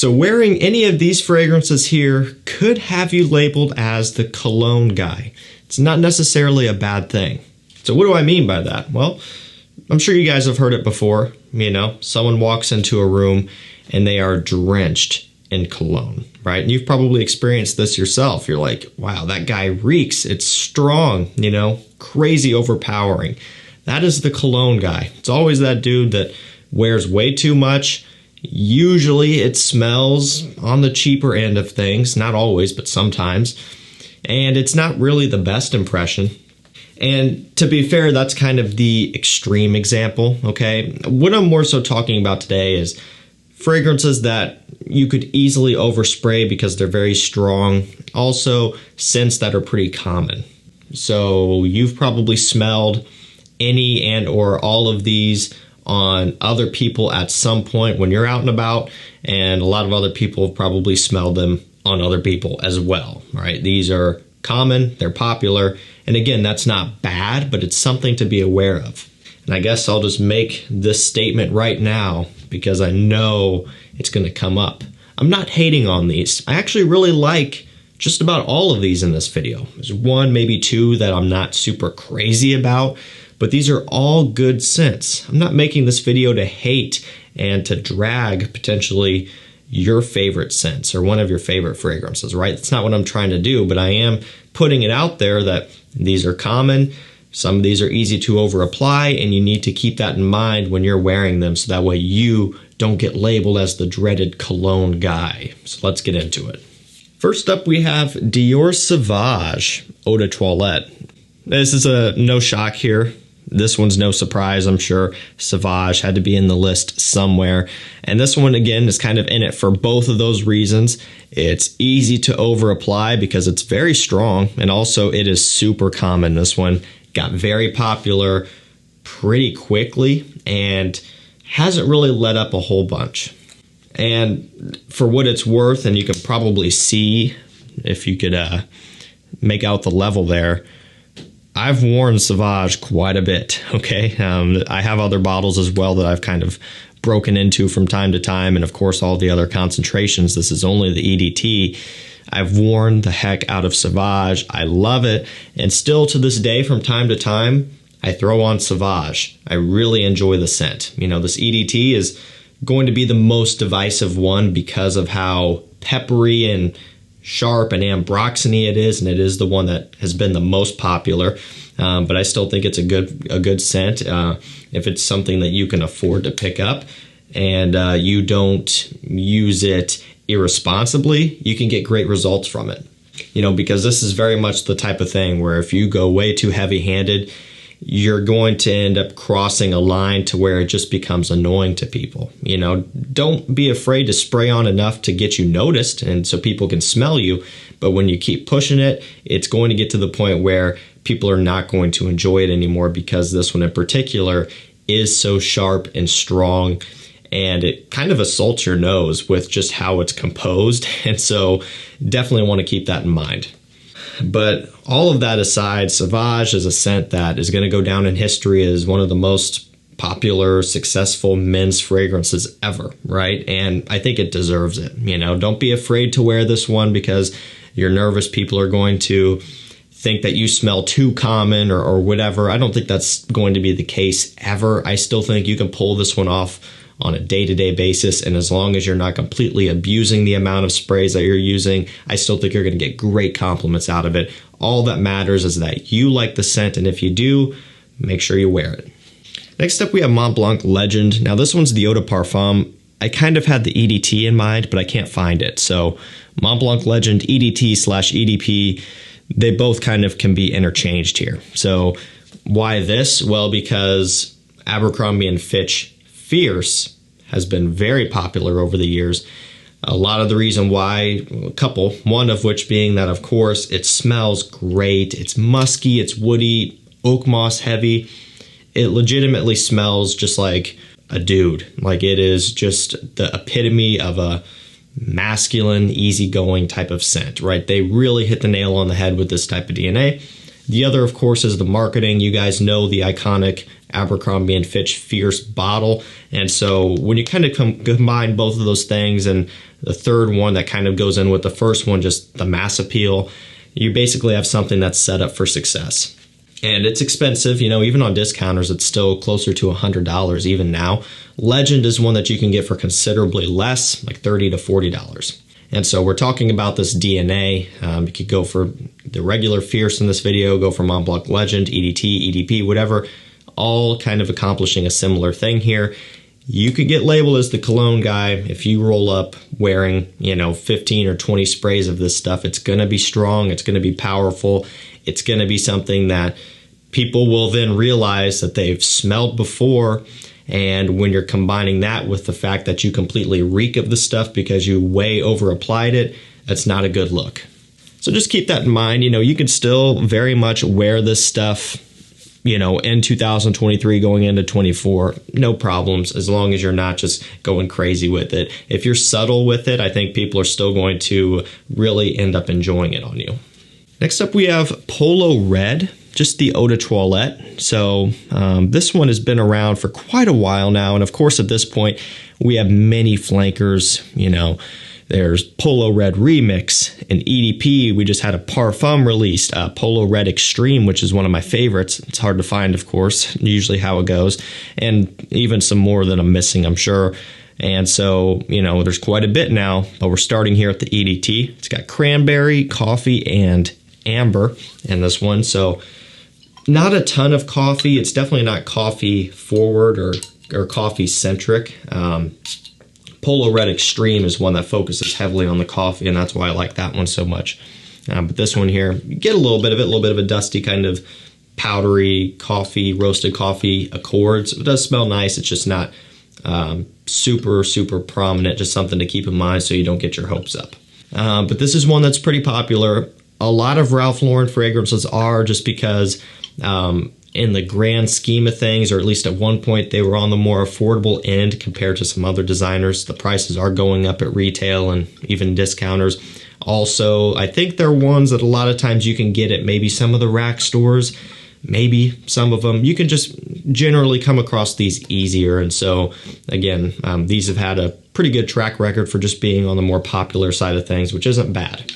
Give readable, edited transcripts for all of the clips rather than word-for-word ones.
So wearing any of these fragrances here could have you labeled as the cologne guy. It's not necessarily a bad thing. So what do I mean by that? Well, I'm sure you guys have heard it before. You know, someone walks into a room and they are drenched in cologne, right? And you've probably experienced this yourself. You're like, wow, that guy reeks. It's strong, you know, crazy overpowering. That is the cologne guy. It's always that dude that wears way too much. Usually it smells on the cheaper end of things, not always, but sometimes. And it's not really the best impression. And to be fair, that's kind of the extreme example, okay? What I'm more so talking about today is fragrances that you could easily overspray because they're very strong. Also, scents that are pretty common. So you've probably smelled any and or all of these on other people at some point when you're out and about, and a lot of other people have probably smelled them on other people as well, right? These are common, they're popular, and again, that's not bad, but it's something to be aware of. And I guess I'll just make this statement right now because I know it's going to come up. I'm not hating on these. I actually really like just about all of these in this video. There's one, maybe two that I'm not super crazy about, but these are all good scents. I'm not making this video to hate and to drag potentially your favorite scents or one of your favorite fragrances, right? That's not what I'm trying to do, but I am putting it out there that these are common. Some of these are easy to over apply, and you need to keep that in mind when you're wearing them so that way you don't get labeled as the dreaded cologne guy. So let's get into it. First up, we have Dior Savage Eau de Toilette. This is a no shock here. This one's no surprise, I'm sure. Savage had to be in the list somewhere. And this one, again, is kind of in it for both of those reasons. It's easy to over apply because it's very strong, and also it is super common. This one got very popular pretty quickly and hasn't really let up a whole bunch. And for what it's worth, and you can probably see if you could make out the level there, I've worn Savage quite a bit, okay? I have other bottles as well that I've kind of broken into from time to time, and of course all the other concentrations. This is only the EDT. I've worn the heck out of Savage. I love it, and still to this day from time to time, I throw on Savage. I really enjoy the scent. You know, this EDT is going to be the most divisive one because of how peppery and sharp and ambroxany it is, and it is the one that has been the most popular. But I still think it's a good scent if it's something that you can afford to pick up and you don't use it irresponsibly. You can get great results from it. You know, because this is very much the type of thing where if you go way too heavy-handed, you're going to end up crossing a line to where it just becomes annoying to people. You know, don't be afraid to spray on enough to get you noticed and so people can smell you. But when you keep pushing it, it's going to get to the point where people are not going to enjoy it anymore because this one in particular is so sharp and strong, and it kind of assaults your nose with just how it's composed. And so definitely want to keep that in mind. But all of that aside, Savage is a scent that is going to go down in history as one of the most popular, successful men's fragrances ever, right? And I think it deserves it. You know, don't be afraid to wear this one because you're nervous people are going to think that you smell too common or whatever. I don't think that's going to be the case ever. I still think you can pull this one off on a day-to-day basis, and as long as you're not completely abusing the amount of sprays that you're using, I still think you're going to get great compliments out of it. All that matters is that you like the scent, and if you do, make sure you wear it. Next up, we have Mont Blanc Legend. Now, this one's the Eau de Parfum. I kind of had the EDT in mind, but I can't find it. So, Mont Blanc Legend, EDT/EDP, they both kind of can be interchanged here. So, why this? Well, because Abercrombie & Fitch Fierce has been very popular over the years. A lot of the reason why, a couple, one of which being that, of course, it smells great. It's musky, it's woody, oak moss heavy. It legitimately smells just like a dude. Like it is just the epitome of a masculine, easygoing type of scent, right? They really hit the nail on the head with this type of DNA. The other, of course, is the marketing. You guys know the iconic Abercrombie & Fitch Fierce bottle. And so when you kind of combine both of those things and the third one that kind of goes in with the first one, just the mass appeal, you basically have something that's set up for success. And it's expensive, you know, even on discounters, it's still closer to $100 even now. Legend is one that you can get for considerably less, like $30 to $40. And so we're talking about this DNA. You could go for the regular Fierce in this video, go for Mont Blanc Legend, EDT, EDP, whatever, all kind of accomplishing a similar thing here. You could get labeled as the cologne guy if you roll up wearing, you know, 15 or 20 sprays of this stuff. It's going to be strong. It's going to be powerful. It's going to be something that people will then realize that they've smelled before. And when you're combining that with the fact that you completely reek of the stuff because you way over applied it, that's not a good look. So just keep that in mind. You know, you can still very much wear this stuff, you know, in 2023 going into 24, no problems, as long as you're not just going crazy with it. If you're subtle with it, I think people are still going to really end up enjoying it on you. Next up, we have Polo Red, just the eau de toilette. So this one has been around for quite a while now. And of course, at this point, we have many flankers. You know, there's Polo Red Remix, an EDP. We just had a Parfum released, Polo Red Extreme, which is one of my favorites. It's hard to find, of course, usually how it goes. And even some more that I'm missing, I'm sure. And so, you know, there's quite a bit now, but we're starting here at the EDT. It's got cranberry, coffee, and amber in this one. So not a ton of coffee. It's definitely not coffee forward or coffee centric. Polo Red Extreme is one that focuses heavily on the coffee, and that's why I like that one so much. But this one here, you get a little bit of a dusty kind of powdery coffee, roasted coffee accords. It does smell nice. It's just not super, super prominent, just something to keep in mind so you don't get your hopes up. But this is one that's pretty popular. A lot of Ralph Lauren fragrances are, just because in the grand scheme of things, or at least at one point, they were on the more affordable end compared to some other designers. The prices are going up at retail and even discounters. Also, I think they're ones that a lot of times you can get at maybe some of the rack stores, maybe some of them. You can just generally come across these easier. And so, again, these have had a pretty good track record for just being on the more popular side of things, which isn't bad.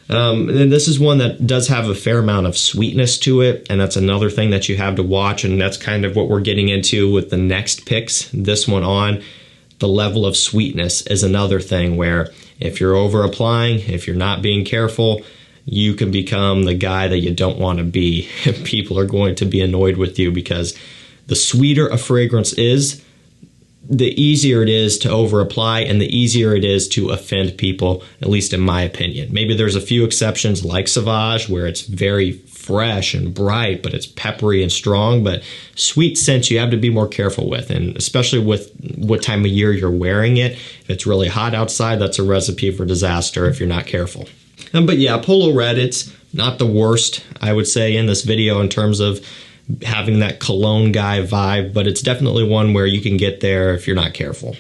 And this is one that does have a fair amount of sweetness to it, and that's another thing that you have to watch, and that's kind of what we're getting into with the next picks. This one on, the level of sweetness is another thing where if you're over applying, if you're not being careful, you can become the guy that you don't want to be. People are going to be annoyed with you, because the sweeter a fragrance is, the easier it is to over apply, and the easier it is to offend people, at least in my opinion. Maybe there's a few exceptions like Savage, where it's very fresh and bright, but it's peppery and strong. But sweet scents you have to be more careful with, and especially with what time of year you're wearing it. If it's really hot outside, that's a recipe for disaster if you're not careful. But yeah, Polo Red, it's not the worst, I would say, in this video in terms of having that cologne guy vibe, but it's definitely one where you can get there if you're not careful.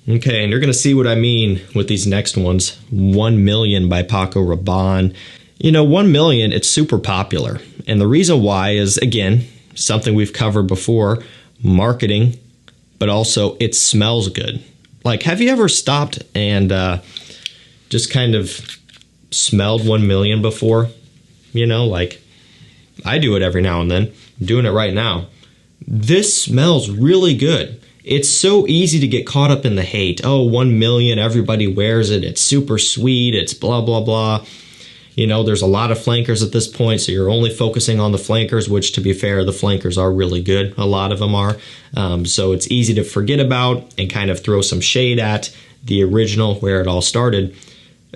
Okay, and you're going to see what I mean with these next ones. 1 Million by Paco Rabon. You know, 1 Million, it's super popular. And the reason why is, again, something we've covered before, marketing, but also it smells good. Like, have you ever stopped and just kind of smelled 1 Million before? You know, like, I do it every now and then. I'm doing it right now. This smells really good. It's so easy to get caught up in the hate. Oh, 1 Million, everybody wears it. It's super sweet. It's blah, blah, blah. You know, there's a lot of flankers at this point, so you're only focusing on the flankers, which, to be fair, the flankers are really good. A lot of them are. So it's easy to forget about and kind of throw some shade at the original where it all started.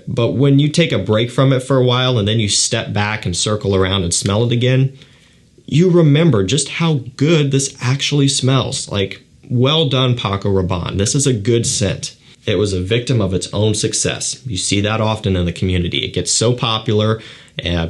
But when you take a break from it for a while and then you step back and circle around and smell it again, you remember just how good this actually smells. Like, well done, Paco Rabon. This is a good scent. It was a victim of its own success. You see that often in the community. It gets so popular,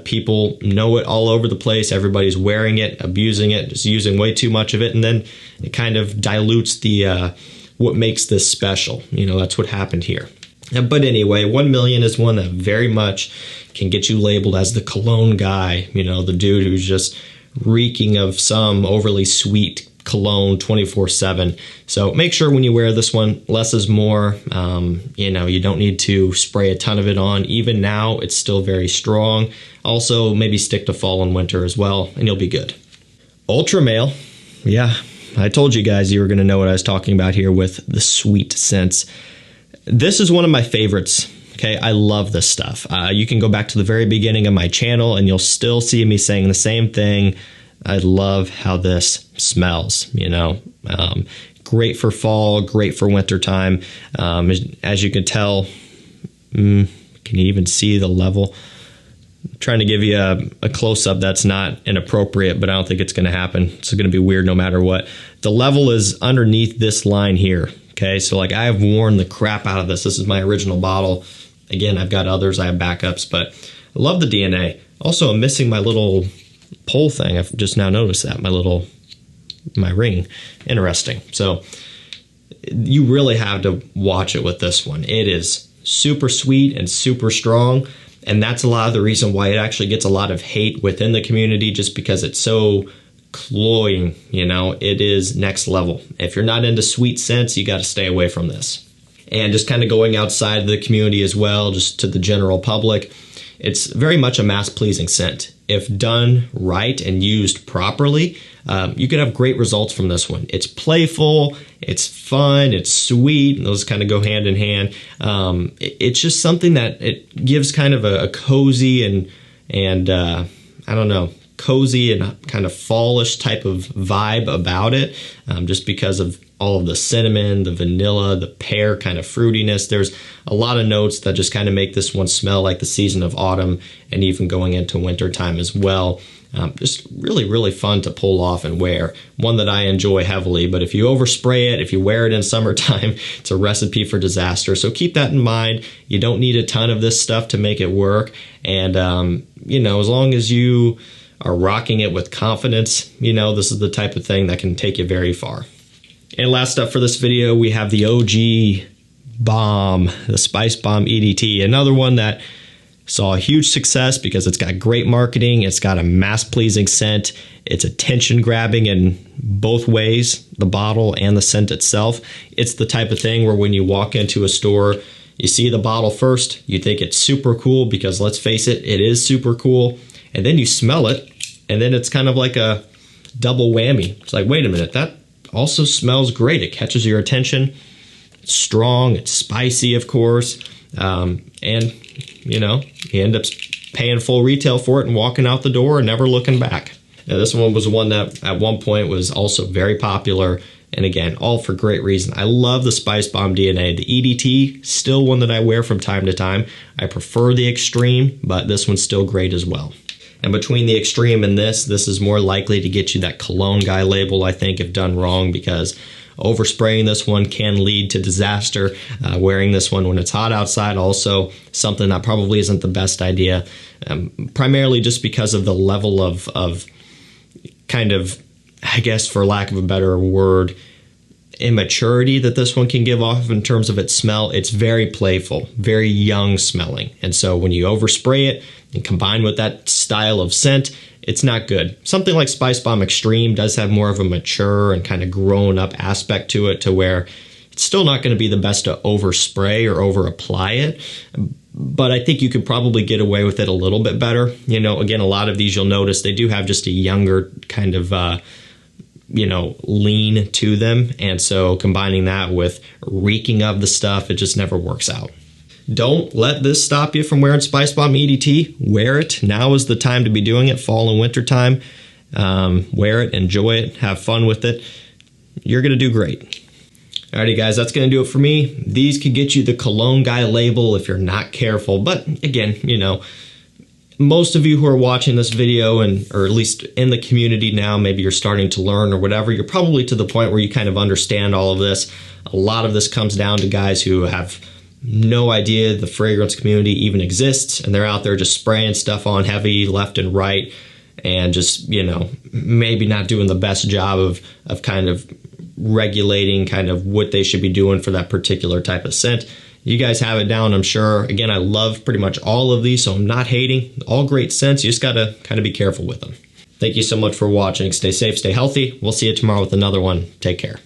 people know it all over the place. Everybody's wearing it, abusing it, just using way too much of it, and then it kind of dilutes the what makes this special. You know, that's what happened here. But anyway, 1 Million is one that very much can get you labeled as the cologne guy, you know, the dude who's just reeking of some overly sweet cologne 24/7. So make sure when you wear this one, less is more. You know, you don't need to spray a ton of it on. Even now, it's still very strong. Also, maybe stick to fall and winter as well, and you'll be good. Ultra male. Yeah, I told you guys you were going to know what I was talking about here with the sweet scents. This is one of my favorites. Okay, I love this stuff. You can go back to the very beginning of my channel and you'll still see me saying the same thing. I love how this smells, you know. Great for fall, great for winter time. As you can tell, can you even see the level? I'm trying to give you a close-up that's not inappropriate, but I don't think it's going to happen. It's going to be weird no matter what. The level is underneath this line here. Okay, so like I have worn the crap out of this. This is my original bottle. Again, I've got others, I have backups, but I love the DNA. Also, I'm missing my little pole thing. I've just now noticed that, my ring. Interesting. So you really have to watch it with this one. It is super sweet and super strong, and that's a lot of the reason why it actually gets a lot of hate within the community, just because it's so cloying, you know. It is next level. If you're not into sweet scents, you got to stay away from this. And just kind of going outside the community as well, just to the general public, it's very much a mass-pleasing scent. If done right and used properly, you could have great results from this one. It's playful, it's fun, it's sweet, and those kind of go hand in hand. It's just something that it gives kind of a cozy and I don't know, cozy and kind of fallish type of vibe about it, just because of all of the cinnamon, the vanilla, the pear kind of fruitiness. There's a lot of notes that just kind of make this one smell like the season of autumn and even going into winter time as well. Just really, really fun to pull off and wear. One that I enjoy heavily, but if you overspray it, if you wear it in summertime, it's a recipe for disaster. So keep that in mind. You don't need a ton of this stuff to make it work. And, you know, as long as you are rocking it with confidence, you know, this is the type of thing that can take you very far. And last up for this video, we have the OG Bomb, the Spice Bomb EDT, another one that saw a huge success because it's got great marketing, it's got a mass-pleasing scent, it's attention-grabbing in both ways, the bottle and the scent itself. It's the type of thing where when you walk into a store, you see the bottle first, you think it's super cool because, let's face it, it is super cool, and then you smell it, and then it's kind of like a double whammy. It's like, wait a minute, that also smells great. It catches your attention. It's strong, it's spicy, of course, and you know, you end up paying full retail for it and walking out the door and never looking back. Now, this one was one that at one point was also very popular, and again, all for great reason. I love the Spice Bomb DNA. The EDT, still one that I wear from time to time. I prefer the Extreme, but this one's still great as well. And between the Extreme and this is more likely to get you that Cologne guy label, I think, if done wrong, because overspraying this one can lead to disaster. Wearing this one when it's hot outside, also something that probably isn't the best idea, primarily just because of the level of kind of, I guess for lack of a better word, immaturity that this one can give off in terms of its smell. It's very playful, very young smelling. And so when you overspray it and combine with that style of scent, it's not good. Something like Spice Bomb Extreme does have more of a mature and kind of grown up aspect to it, to where it's still not going to be the best to overspray or over apply it. But I think you could probably get away with it a little bit better. You know, again, a lot of these you'll notice they do have just a younger kind of you know, lean to them. And so combining that with reeking of the stuff, it just never works out. Don't let this stop you from wearing Spice Bomb EDT. Wear it. Now is the time to be doing it, fall and winter time. Wear it, enjoy it, have fun with it. You're going to do great. Alrighty guys, that's going to do it for me. These could get you the Cologne guy label if you're not careful. But again, you know, most of you who are watching this video, or at least in the community now, maybe you're starting to learn or whatever, you're probably to the point where you kind of understand all of this. A lot of this comes down to guys who have no idea the fragrance community even exists, and they're out there just spraying stuff on heavy left and right, and just, you know, maybe not doing the best job of kind of regulating kind of what they should be doing for that particular type of scent. You guys have it down, I'm sure. Again, I love pretty much all of these, so I'm not hating. All great scents. You just got to kind of be careful with them. Thank you so much for watching. Stay safe, stay healthy. We'll see you tomorrow with another one. Take care.